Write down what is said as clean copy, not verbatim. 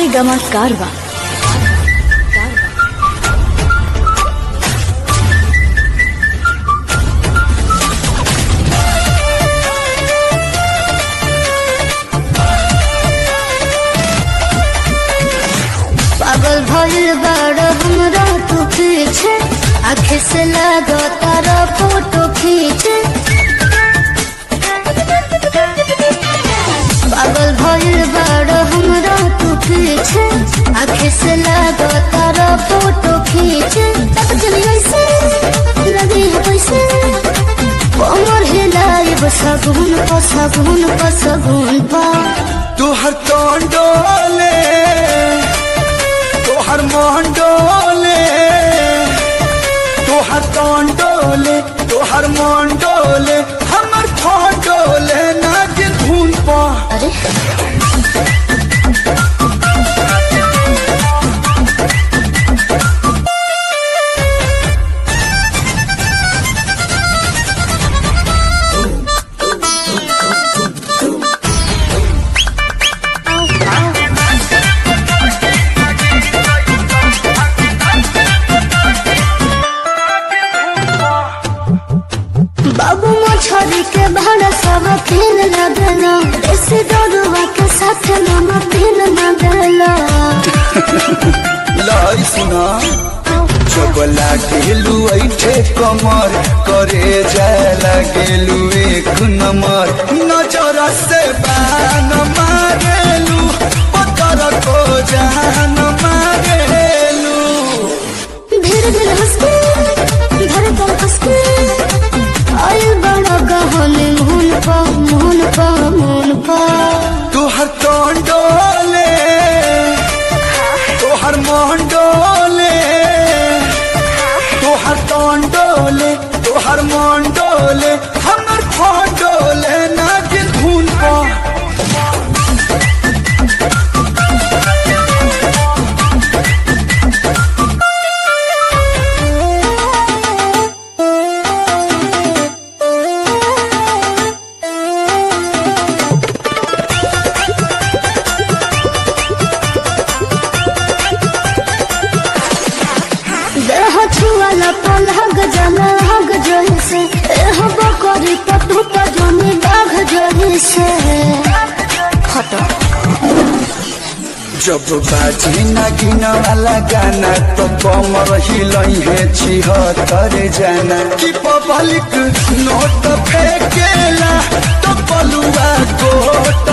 सारेगामा कारवा। पागल भइल बाड़ हमरा तू पीछे, आँखें से लगो तारा फोटो खींचे। पागल भइल बाड़ हमरा तू पीछे, आँखें से लगो तारा फोटो खींचे। तब चली ऐसे लगी है कैसे कमर हिलाई सगुन पा सगुन पा सगुन पा। तू हर डोले तोहर मोहन डोले, तोहर तोन डोले, तोहर मोहन डोले, हमर फोन डोले नागिन धुन पा। अरे बाबू मछली के भाड़ा सब खेल लगना, ऐसे डरुआ के साथ नमकीन लगना। लाई सुना चबला गेलू ऐठे कमर करे जाला गेलू एक नंबर, नजर से बान मारेलू पत्थर को जान मारेलू। धीरे धीरे हंसके धड़कन हंसके आयल बड़ा गहने मुन पा मुन पा मुन पा। तोहर तोन डोले तोहर मोहन डोले, तोहर तोन डोले, तोहर मोहन डोले, हमर फोन डोले नागिन धुन पा। छुआला पलहग जला हग जैसे बकरी पटू पजनी बाघ जैसे। हटो जब बाजी नागिना वाला गाना तो कमर हिलई है छिहत्तर जाना कि पब्लिक नोट फेंकेला तो बलुआ कोट